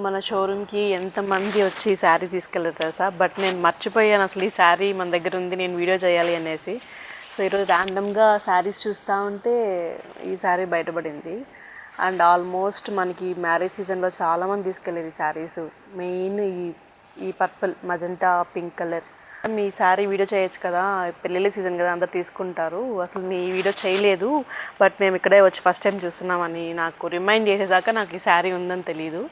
మన షోరూమ్కి ఎంతమంది వచ్చి ఈ శారీ తీసుకెళ్ళారు తెలుసా. బట్ నేను మర్చిపోయాను అసలు ఈ శారీ మన దగ్గర ఉంది, నేను వీడియో చేయాలి అనేసి. సో ఈరోజు ర్యాండమ్గా శారీస్ చూస్తూ ఉంటే ఈ శారీ బయటపడింది. అండ్ ఆల్మోస్ట్ మనకి మ్యారేజ్ సీజన్లో చాలామంది తీసుకెళ్ళేది ఈ శారీస్. మెయిన్ ఈ పర్పుల్, మజంటా, పింక్ కలర్. మీ శారీ వీడియో చేయొచ్చు కదా, పెళ్ళిళ్ళ సీజన్ కదా, అందరు తీసుకుంటారు. అసలు మీ వీడియో చేయలేదు, బట్ మేము ఇక్కడే వచ్చి ఫస్ట్ టైం చూస్తున్నామని నాకు రిమైండ్ చేసేదాకా నాకు ఈ శారీ ఉందని తెలియదు.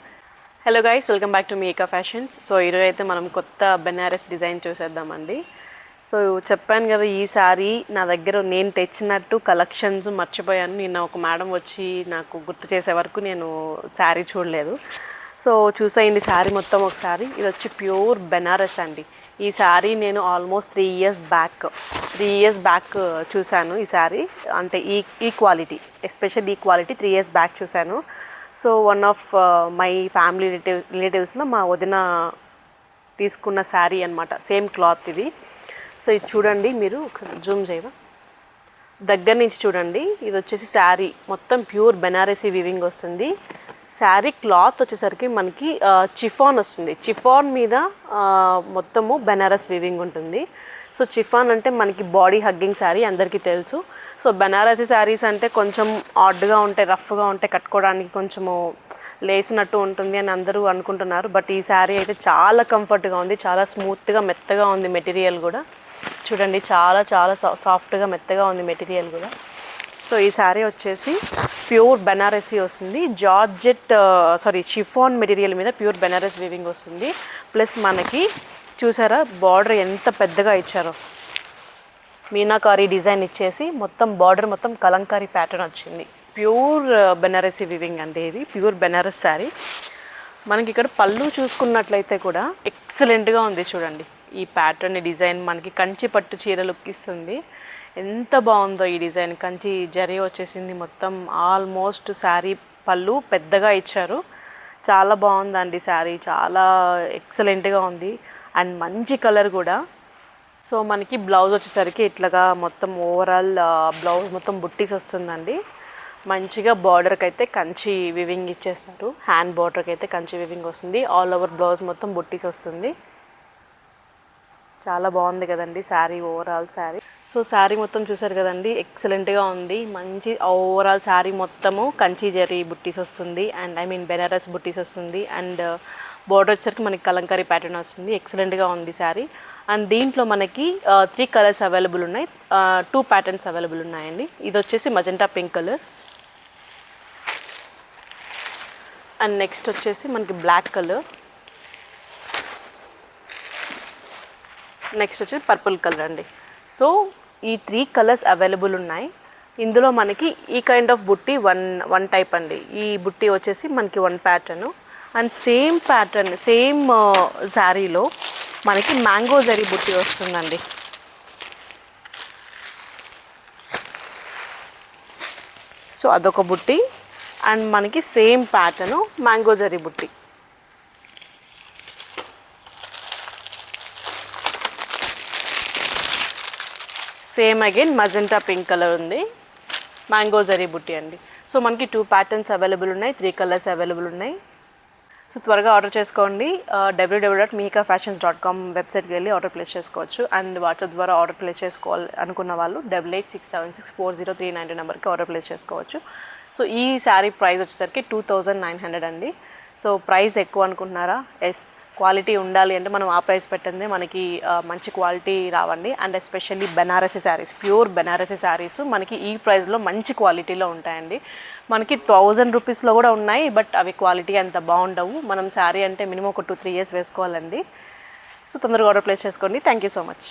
Hello guys, welcome back to Micah fashions. So ఈరోజు అయితే మనం కొత్త బెనారస్ డిజైన్ చూసేద్దామండి. సో చెప్పాను కదా, ఈ శారీ నా దగ్గర నేను తెచ్చినట్టు కలెక్షన్స్ మర్చిపోయాను. నిన్న ఒక మేడం వచ్చి నాకు గుర్తు చేసే వరకు నేను శారీ చూడలేదు. సో చూసేయండి శారీ మొత్తం ఒకసారి. ఇది వచ్చి ప్యూర్ బెనారస్ అండి. ఈ శారీ నేను ఆల్మోస్ట్ 3 ఇయర్స్ బ్యాక్ చూశాను. ఈ శారీ అంటే ఈ క్వాలిటీ, ఎస్పెషల్లీ ఈ క్వాలిటీ 3 ఇయర్స్ బ్యాక్ చూశాను. So one of my family రిలేటివ్స్లో మా వదిన తీసుకున్న శారీ అనమాట, సేమ్ క్లాత్ ఇది. సో ఇది చూడండి, మీరు జూమ్ చేయవా, దగ్గర నుంచి చూడండి. ఇది వచ్చేసి శారీ మొత్తం ప్యూర్ బెనారసీ వీవింగ్ వస్తుంది. శారీ క్లాత్ వచ్చేసరికి మనకి చిఫాన్ వస్తుంది. చిఫాన్ మీద మొత్తము బెనారస్ వీవింగ్ ఉంటుంది. సో చిఫాన్ అంటే మనకి బాడీ హగ్గింగ్ శారీ అందరికీ తెలుసు. సో బెనారసీ శారీస్ అంటే కొంచెం ఆడ్గా ఉంటాయి, రఫ్గా ఉంటాయి, కట్టుకోవడానికి కొంచెము లేసినట్టు ఉంటుంది అని అందరూ అనుకుంటున్నారు. బట్ ఈ శారీ అయితే చాలా కంఫర్ట్గా ఉంది, చాలా స్మూత్గా మెత్తగా ఉంది. మెటీరియల్ కూడా చూడండి, చాలా చాలా సాఫ్ట్గా మెత్తగా ఉంది మెటీరియల్ కూడా. సో ఈ శారీ వచ్చేసి ప్యూర్ బెనారసీ వస్తుంది. జార్జెట్ షిఫాన్ మెటీరియల్ మీద ప్యూర్ బెనారస్ వీవింగ్ వస్తుంది. ప్లస్ మనకి చూసారా బార్డర్ ఎంత పెద్దగా ఇచ్చారో, మీనాకారి డిజైన్ ఇచ్చేసి మొత్తం బార్డర్ మొత్తం కలంకారీ ప్యాటర్న్ వచ్చింది. ప్యూర్ బెనారసీ వీవింగ్ అంటే ఇది ప్యూర్ బెనారస్ శారీ. మనకి ఇక్కడ పళ్ళు చూసుకున్నట్లయితే కూడా ఎక్సలెంట్గా ఉంది. చూడండి ఈ ప్యాటర్న్ డిజైన్ మనకి కంచి పట్టు చీర లుక్ ఇస్తుంది. ఎంత బాగుందో ఈ డిజైన్. కంచి జరీ వచ్చేసింది మొత్తం. ఆల్మోస్ట్ శారీ పళ్ళు పెద్దగా ఇచ్చారు. చాలా బాగుందండి శారీ, చాలా ఎక్సలెంట్గా ఉంది. అండ్ మంచి కలర్ కూడా. సో మనకి బ్లౌజ్ వచ్చేసరికి ఇట్లాగా మొత్తం ఓవరాల్ బ్లౌజ్ మొత్తం బుట్టీస్ వస్తుందండి. మంచిగా బార్డర్కి అయితే కంచి వివింగ్ ఇచ్చేస్తారు. హ్యాండ్ బార్డర్కి అయితే కంచి వివింగ్ వస్తుంది. ఆల్ ఓవర్ బ్లౌజ్ మొత్తం బుట్టీస్ వస్తుంది. చాలా బాగుంది కదండి శారీ, ఓవరాల్ శారీ. సో శారీ మొత్తం చూసారు కదండి, ఎక్సలెంట్గా ఉంది. మంచి ఓవరాల్ శారీ మొత్తము కంచి జరీ బుట్టీస్ వస్తుంది. అండ్ బెనారస్ బుట్టీస్ వస్తుంది. అండ్ బోర్డర్ వచ్చరికి మనకి కలంకారీ ప్యాటర్న్ వస్తుంది. ఎక్సలెంట్గా ఉంది శారీ. అండ్ దీంట్లో మనకి 3 కలర్స్ అవైలబుల్ ఉన్నాయి, 2 ప్యాటర్న్స్ అవైలబుల్ ఉన్నాయండి. ఇది వచ్చేసి magenta pink colour. And next వచ్చేసి మనకి బ్లాక్ కలర్. నెక్స్ట్ వచ్చేసి పర్పుల్ కలర్ అండి. సో ఈ 3 కలర్స్ అవైలబుల్ ఉన్నాయి. ఇందులో మనకి ఈ కైండ్ ఆఫ్ బుట్టి వన్ టైప్ అండి. ఈ బుట్టి వచ్చేసి మనకి 1 pattern. And same pattern same శారీలో మనకి మ్యాంగో జరీ బుట్టి వస్తుందండి. సో అదొక బుట్టి. అండ్ మనకి సేమ్ ప్యాటర్న్ మ్యాంగో జరీ బుట్టి. Same again magenta pink colour ఉంది, మ్యాంగో జరీ బుట్టి అండి. సో మనకి 2 ప్యాటర్న్స్ అవైలబుల్ ఉన్నాయి, 3 కలర్స్ అవైలబుల్ ఉన్నాయి. సో త్వరగా ఆర్డర్ చేసుకోండి. www.meekafashions.com వెబ్సైట్కి వెళ్ళి ఆర్డర్ ప్లేస్ చేసుకోవచ్చు. అండ్ వాట్సాప్ ద్వారా ఆర్డర్ ప్లేస్ చేసుకోవాలి అనుకున్న వాళ్ళు 8867640392 నెంబర్కి ఆర్డర్ ప్లేస్ చేసుకోవచ్చు. సో ఈ శారీ ప్రైస్ వచ్చేసరికి 2900 అండి. సో ప్రైస్ ఎక్కువ అనుకుంటున్నారా? ఎస్, క్వాలిటీ ఉండాలి అంటే మనం ఆ ప్రైస్ పెట్టండి, మనకి మంచి క్వాలిటీ రావండి. And especially Banarasi saris, pure Banarasi saris మనకి ఈ ప్రైస్లో మంచి క్వాలిటీలో ఉంటాయండి. మనకి 1000 రూపీస్లో కూడా ఉన్నాయి, బట్ అవి క్వాలిటీ అంత బాగుండవు. మనం శారీ అంటే మినిమం ఒక 2-3 ఇయర్స్ వేసుకోవాలండి. సో తొందరగా ఆర్డర్ ప్లేస్ చేసుకోండి. Thank you so much.